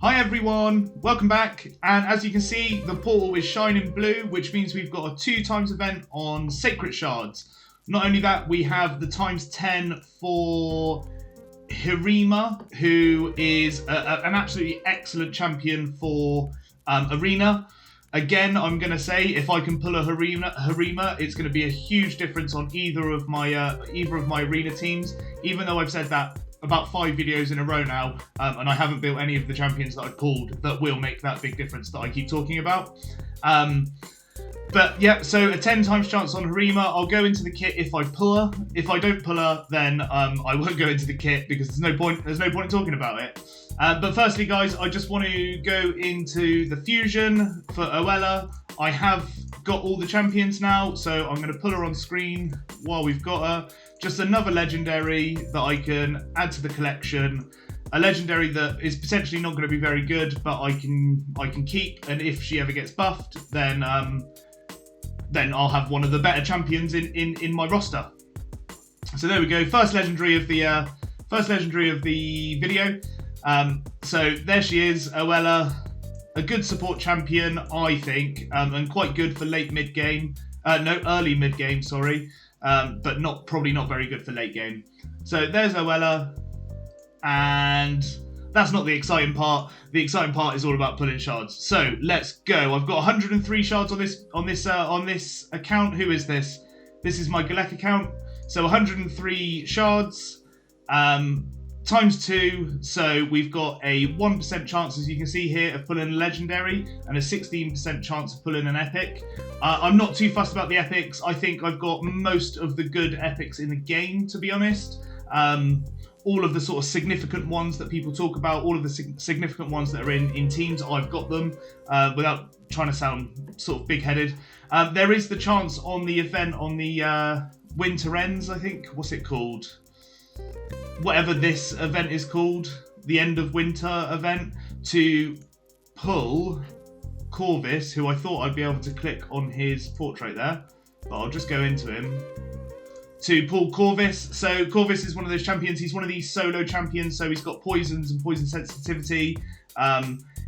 Hi everyone, welcome back, and as you can see the portal is shining blue, which means we've got a 2x event on Sacred Shards. Not only that, we have the ×10 for Hirima, who is an absolutely excellent champion for Arena. Again, I'm going to say if I can pull a Hirima, it's going to be a huge difference on either of my Arena teams, even though I've said that about 5 videos in a row now, and I haven't built any of the champions that I've pulled that will make that big difference that I keep talking about. But yeah, so a 10x chance on Hirima. I'll go into the kit if I pull her. If I don't pull her, then I won't go into the kit because there's no point in talking about it. But firstly, guys, I just want to go into the fusion for Oella. I have got all the champions now, so I'm going to put her on screen while we've got her. Just another legendary that I can add to the collection. A legendary that is potentially not going to be very good, but I can keep. And if she ever gets buffed, then I'll have one of the better champions in my roster. So there we go. First legendary of the video. So there she is, Oella. A good support champion, I think, and quite good for early mid game, sorry, but probably not very good for late game. So there's Oella, and that's not the exciting part. The exciting part is all about pulling shards. So let's go. I've got 103 shards on this account. Who is this? This is my Galek account. So 103 shards. ×2, so we've got a 1% chance, as you can see here, of pulling a legendary and a 16% chance of pulling an epic. I'm not too fussed about the epics. I think I've got most of the good epics in the game, to be honest. All of the sort of significant ones that people talk about, all of the significant ones that are in teams, I've got them, without trying to sound sort of big-headed. There is the chance on the event on the Winter Ends, I think. What's it called? Whatever this event is called, the end of winter event, to pull Corvus, who I thought I'd be able to click on his portrait there, but I'll just go into him. To pull Corvus. So Corvus is one of those champions. He's one of these solo champions, so he's got poisons and poison sensitivity.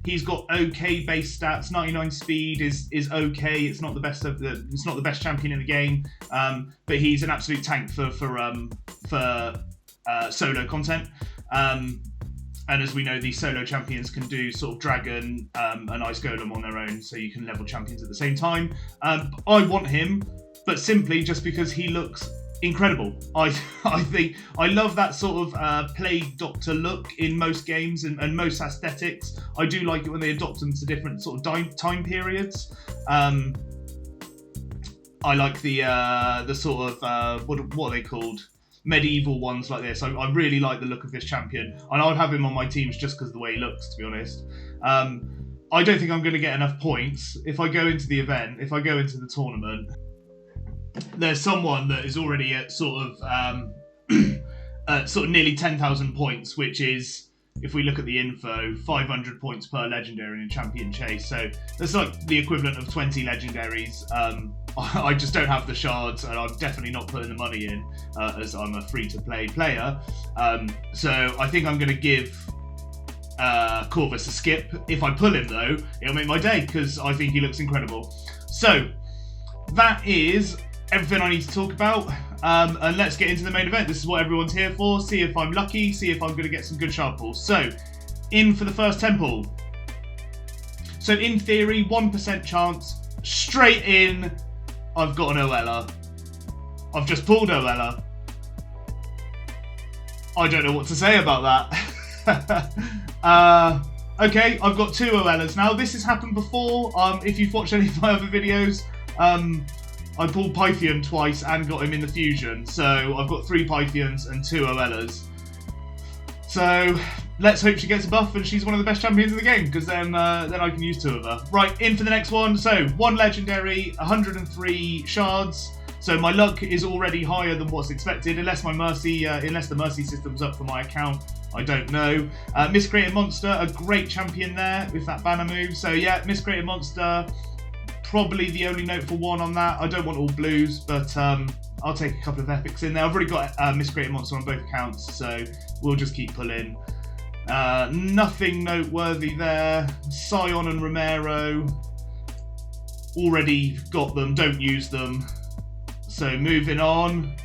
He's got okay base stats. 99 speed is okay. It's not the best champion in the game, but he's an absolute tank for solo content. And as we know, these solo champions can do sort of dragon and ice golem on their own, so you can level champions at the same time. I want him, but simply just because he looks incredible. I think I love that sort of plague doctor look in most games and most aesthetics. I do like it when they adopt them to different sort of time periods. I like the sort of what are they called? Medieval ones like this. I really like the look of this champion, and I'd have him on my teams just because of the way he looks, to be honest. I don't think I'm going to get enough points if I go into the event, if I go into the tournament. There's someone that is already at sort of nearly 10,000 points, which is, if we look at the info, 500 points per legendary in a champion chase. So that's like the equivalent of 20 legendaries. I just don't have the shards, and I'm definitely not putting the money in, as I'm a free-to-play player. So I think I'm going to give Corvus a skip. If I pull him, though, it'll make my day, because I think he looks incredible. So that is everything I need to talk about. And let's get into the main event. This is what everyone's here for. See if I'm lucky, see if I'm going to get some good shard pulls. So, in for the first 10 pull. So in theory, 1% chance, straight in, I've got an Oella. I've just pulled Oella. I don't know what to say about that. Okay, I've got 2 Oellas now. This has happened before. If you've watched any of my other videos, I pulled Pythian twice and got him in the fusion. So I've got 3 Pythians and 2 Oellas. So let's hope she gets a buff and she's one of the best champions in the game, because then I can use 2 of her. Right, in for the next one. So 1 legendary, 103 shards. So my luck is already higher than what's expected, unless the mercy system's up for my account. I don't know. Miscreated Monster, a great champion there with that banner move. So yeah, Miscreated Monster, probably the only note for 1 on that. I don't want all blues, but I'll take a couple of epics in there. I've already got Miscreated Monster on both accounts, so we'll just keep pulling. Nothing noteworthy there. Sion and Romero. Already got them, don't use them. So moving on.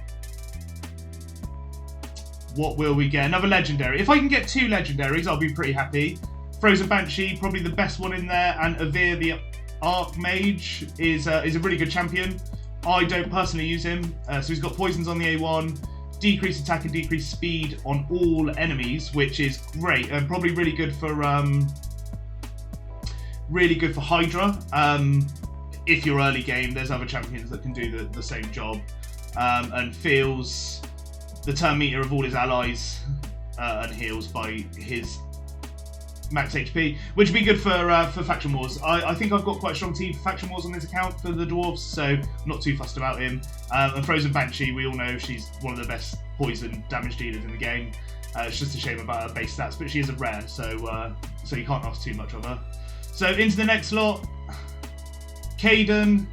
What will we get? Another legendary. If I can get 2 legendaries, I'll be pretty happy. Frozen Banshee, probably the best one in there, and Avir the Archmage is a really good champion. I don't personally use him, so he's got poisons on the A1, decreased attack and decreased speed on all enemies, which is great and probably really good for Hydra. If you're early game, there's other champions that can do the same job, and feels the turn meter of all his allies and heals by his max HP, which would be good for Faction Wars. I think I've got quite a strong team for Faction Wars on this account for the Dwarves, so I'm not too fussed about him. And Frozen Banshee, we all know she's one of the best poison damage dealers in the game. It's just a shame about her base stats, but she is a rare, so you can't ask too much of her. So into the next lot, Caden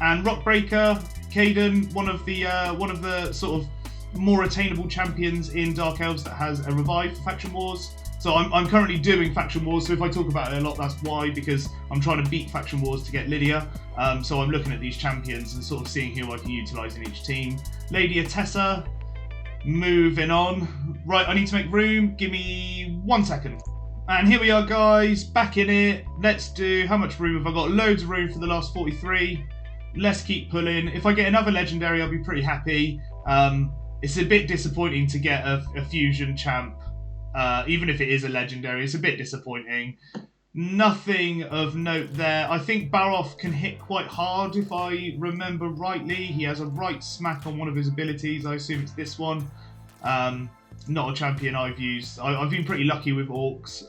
and Rockbreaker. Caden, one of the sort of more attainable champions in Dark Elves that has a revive for Faction Wars. So I'm currently doing Faction Wars, so if I talk about it a lot, that's why, because I'm trying to beat Faction Wars to get Lydia. So I'm looking at these champions and sort of seeing who I can utilise in each team. Lady Atessa, moving on. Right, I need to make room. Give me 1 second. And here we are, guys, back in it. Let's do, how much room have I got? Loads of room for the last 43. Let's keep pulling. If I get another legendary, I'll be pretty happy. It's a bit disappointing to get a fusion champ. Even if it is a legendary, it's a bit disappointing. Nothing of note there. I think Baroff can hit quite hard, if I remember rightly. He has a right smack on one of his abilities. I assume it's this one. Not a champion I've used. I've been pretty lucky with Orcs.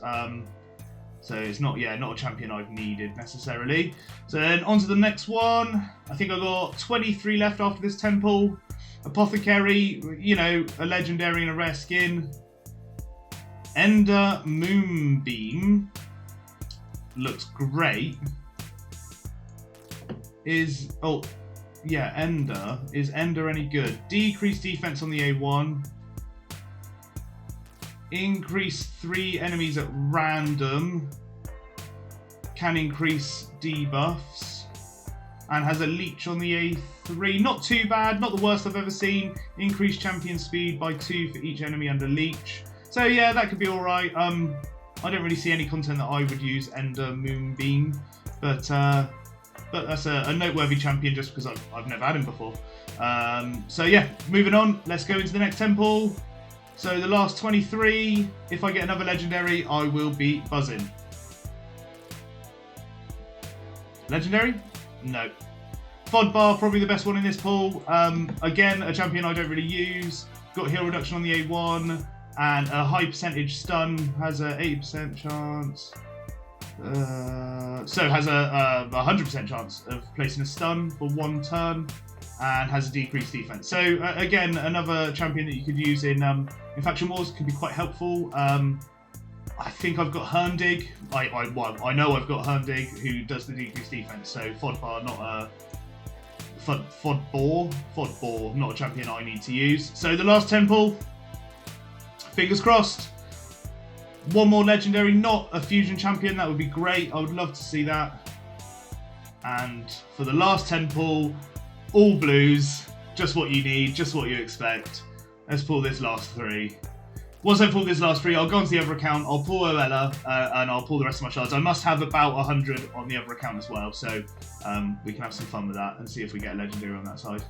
So it's not a champion I've needed necessarily. So then on to the next one. I think I've got 23 left after this temple. Apothecary, a legendary and a rare skin. Ender Moonbeam looks great. Ender. Is Ender any good? Decrease defense on the A1. Increase 3 enemies at random. Can increase debuffs. And has a leech on the A3. Not too bad, not the worst I've ever seen. Increase champion speed by 2 for each enemy under leech. So yeah, that could be alright. I don't really see any content that I would use Ender Moonbeam, but that's a noteworthy champion just because I've never had him before. So yeah, moving on. Let's go into the next temple. So the last 23. If I get another legendary, I will be buzzing. Legendary? No. Fodbar, probably the best one in this pool. Again, a champion I don't really use. Got heal reduction on the A1. And a high percentage stun, has a 80% chance. So has a 100% chance of placing a stun for 1 turn, and has a decreased defense. So again, another champion that you could use in Faction Wars could be quite helpful. I think I've got Hermdig. I know I've got Hermdig who does the decreased defense. So Fodbar, not a Fodbor, not a champion I need to use. So the last temple. Fingers crossed. One more legendary, not a fusion champion. That would be great. I would love to see that. And for the last temple, all blues. Just what you need, just what you expect. Let's pull this last 3. Once I pull this last 3, I'll go onto the other account. I'll pull Oella, and I'll pull the rest of my shards. I must have about 100 on the other account as well. So we can have some fun with that and see if we get a legendary on that side.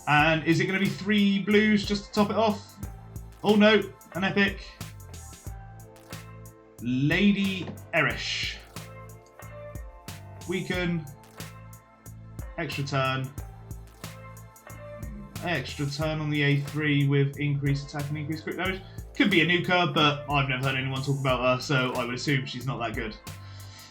And is it going to be 3 blues just to top it off? Oh no, an epic. Lady Erish. Weaken. Extra turn. Extra turn on the A3 with increased attack and increased crit damage. Could be a nuker, but I've never heard anyone talk about her, so I would assume she's not that good.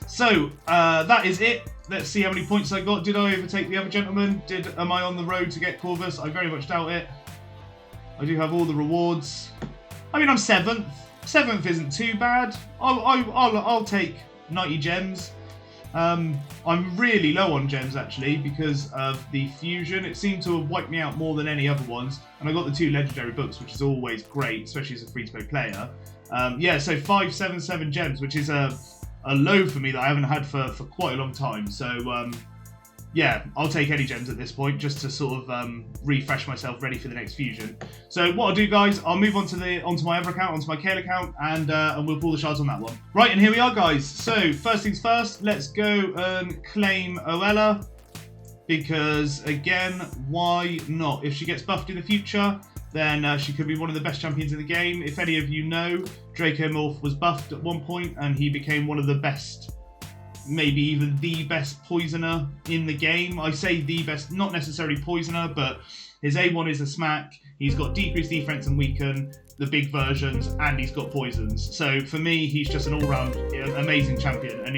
So, that is it. Let's see how many points I got. Did I overtake the other gentleman? Am I on the road to get Corvus? I very much doubt it. I do have all the rewards. I mean, I'm 7th. 7th isn't too bad. I'll take 90 gems. I'm really low on gems actually because of the fusion. It seemed to have wiped me out more than any other ones, and I got the 2 legendary books, which is always great, especially as a free-to-play player. Yeah, so 577 gems, which is a low for me that I haven't had for quite a long time. So yeah, I'll take any gems at this point just to sort of refresh myself, ready for the next fusion. So what I'll do, guys, I'll move on to onto my other account, onto my Kale account, and we'll pull the shards on that one. Right, and here we are, guys. So first things first, let's go and claim Oella, because again, why not? If she gets buffed in the future, then she could be one of the best champions in the game. If any of you know, Dracomorph was buffed at one point, and he became one of the best, maybe even the best poisoner in the game. I say the best, not necessarily poisoner, but his A1 is a smack. He's got decreased defense and weaken, the big versions, and he's got poisons. So for me, he's just an all-round amazing champion. And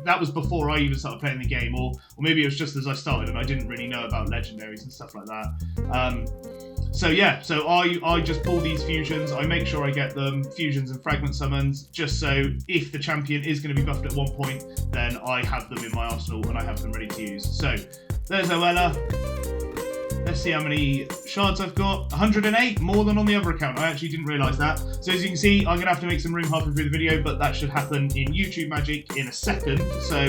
that was before I even started playing the game, or maybe it was just as I started and I didn't really know about legendaries and stuff like that. So yeah, so I just pull these fusions, I make sure I get them, fusions and fragment summons, just so if the champion is going to be buffed at one point, then I have them in my arsenal and I have them ready to use. So there's Oella. Let's see how many shards I've got. 108, more than on the other account. I actually didn't realise that. So as you can see, I'm going to have to make some room halfway through the video, but that should happen in YouTube Magic in a second. So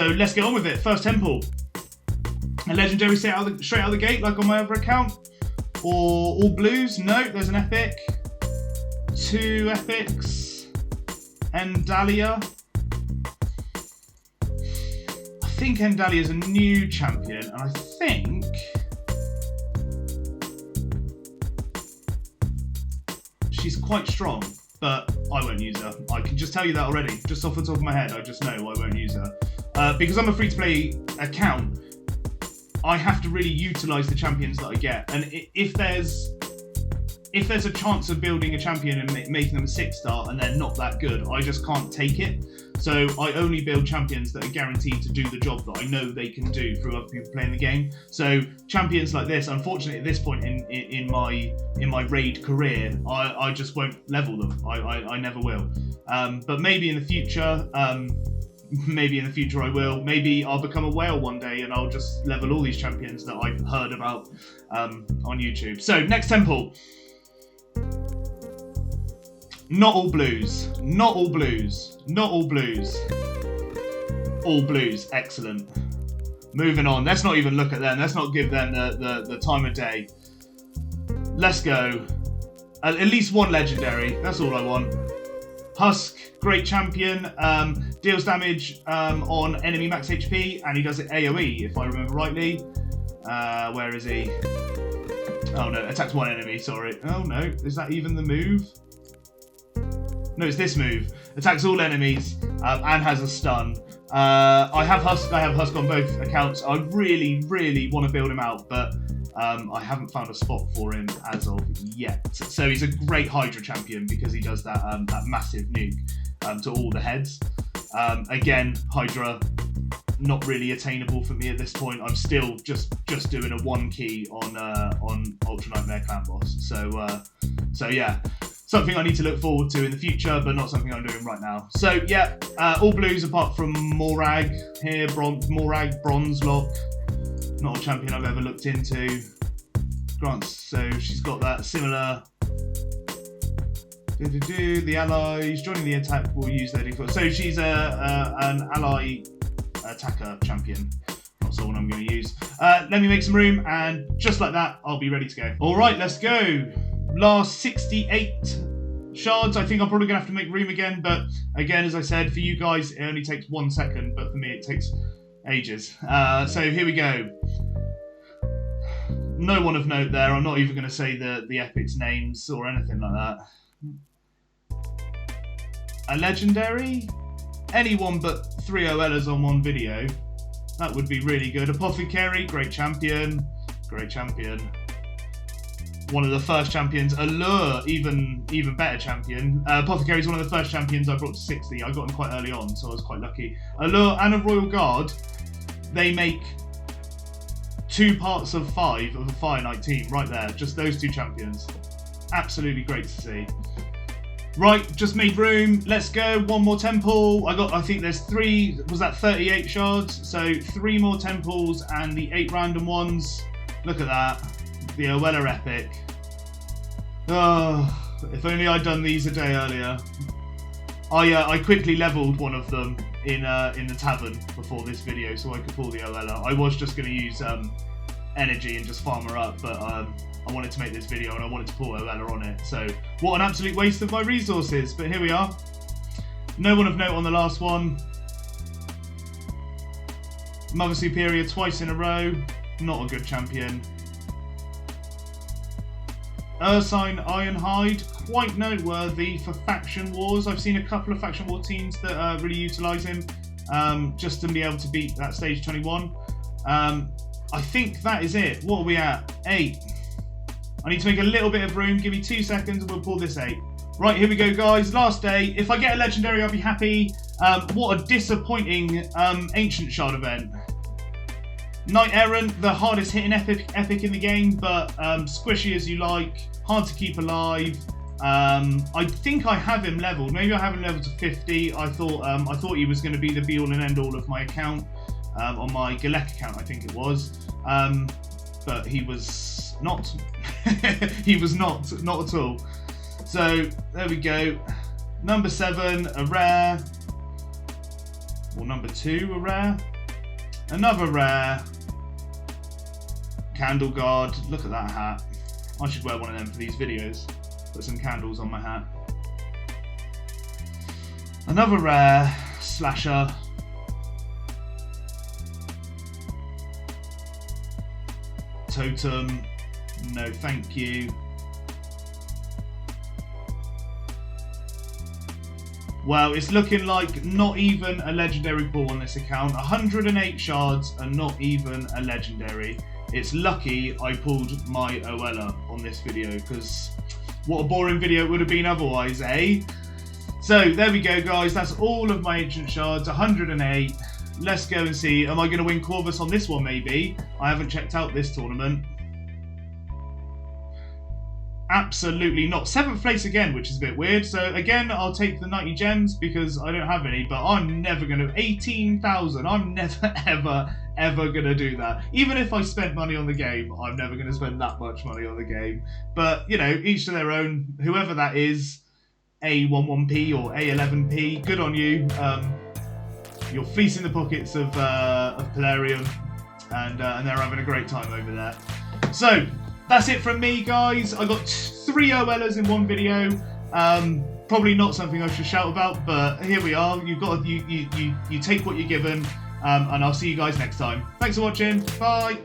let's get on with it. First temple. A legendary straight out of the gate, like on my other account. Or all blues? No, there's an epic. 2 epics. Endalia. I think Endalia is a new champion, and I think she's quite strong, but I won't use her. I can just tell you that already. Just off the top of my head, I just know I won't use her. Because I'm a free-to-play account, I have to really utilise the champions that I get, and if there's a chance of building a champion and making them a 6-star and they're not that good, I just can't take it. So I only build champions that are guaranteed to do the job that I know they can do through other people playing the game. So champions like this, unfortunately at this point in my raid career, I just won't level them. I never will. But maybe in the future. Maybe in the future I will. Maybe I'll become a whale one day and I'll just level all these champions that I've heard about on YouTube. So, next temple. Not all blues. Not all blues. Not all blues. All blues. Excellent. Moving on. Let's not even look at them. Let's not give them the time of day. Let's go. At least one legendary. That's all I want. Husk, great champion, deals damage on enemy max HP, and he does it AoE, if I remember rightly. Where is he? Oh no, attacks one enemy, sorry. Oh no, is that even the move? No, it's this move. Attacks all enemies, and has a stun. I have Husk on both accounts. I really, really want to build him out, but I haven't found a spot for him as of yet. So he's a great Hydra champion because he does that massive nuke to all the heads. Again, Hydra not really attainable for me at this point. I'm still just doing a 1 key on Ultra Nightmare Clan Boss. So yeah, something I need to look forward to in the future, but not something I'm doing right now. So yeah, all blues apart from Morag here, Morag Bronze Lock. Not a champion I've ever looked into. Grant, so she's got that similar. The allies joining the attack will use their default. So she's an ally attacker champion. Not someone I'm going to use. Let me make some room, and just like that, I'll be ready to go. All right, let's go. Last 68 shards. I think I'm probably going to have to make room again, but again, as I said, for you guys, it only takes 1 second, but for me, it takes ages. So here we go. No one of note there. I'm not even going to say the epics names or anything like that. A legendary? Anyone but 3 Oellas on one video. That would be really good. Apothecary, great champion. Great champion. One of the first champions. Allure, even better champion. Apothecary is one of the first champions I brought to 60. I got him quite early on, so I was quite lucky. Allure and a Royal Guard, they make 2 parts of 5 of a Fire Knight team right there. Just those 2 champions. Absolutely great to see. Right, just made room. Let's go. One more temple. I think there's 3. Was that 38 shards? So 3 more temples and the 8 random ones. Look at that. The Oella epic. Oh, if only I'd done these a day earlier. I quickly leveled one of them in the tavern before this video, so I could pull the Oella. I was just going to use energy and just farm her up, but I wanted to make this video and I wanted to pull Oella on it. So what an absolute waste of my resources, but here we are. No one of note on the last one. Mother Superior twice in a row. Not a good champion. Ursine Ironhide, quite noteworthy for faction wars. I've seen a couple of faction war teams that really utilise him just to be able to beat that stage 21. I think that is it. What are we at? 8. I need to make a little bit of room. Give me 2 seconds and we'll pull this 8. Right, here we go, guys. Last day. If I get a legendary, I'll be happy. What a disappointing Ancient Shard event. Knight Errant, the hardest hitting epic in the game, but squishy as you like, hard to keep alive. I think I have him leveled. Maybe I have him leveled to 50. I thought he was going to be the be all and end all of my account, on my Galek account, I think it was. But he was not. He was not at all. So there we go. Number 7, a rare. Or number 2, a rare. Another rare. Candle Guard. Look at that hat. I should wear one of them for these videos. Put some candles on my hat. Another rare. Slasher. Totem. No thank you. Well, it's looking like not even a legendary pull on this account. 108 shards and not even a legendary. It's lucky I pulled my Oella on this video, because what a boring video it would have been otherwise, eh? So there we go, guys. That's all of my ancient shards, 108. Let's go and see. Am I going to win Corvus on this one, maybe? I haven't checked out this tournament. Absolutely not. 7th place again, which is a bit weird. So again, I'll take the 90 gems because I don't have any, but I'm never going to... 18,000. I'm never, ever going to do that. Even if I spent money on the game, I'm never going to spend that much money on the game. But, you know, each to their own. Whoever that is, A11P or A11P, good on you. You're fleecing the pockets of Polarium, and they're having a great time over there. So... that's it from me, guys. I got 3 Oellas in one video. Probably not something I should shout about, but here we are. You've got you take what you're given, and I'll see you guys next time. Thanks for watching. Bye.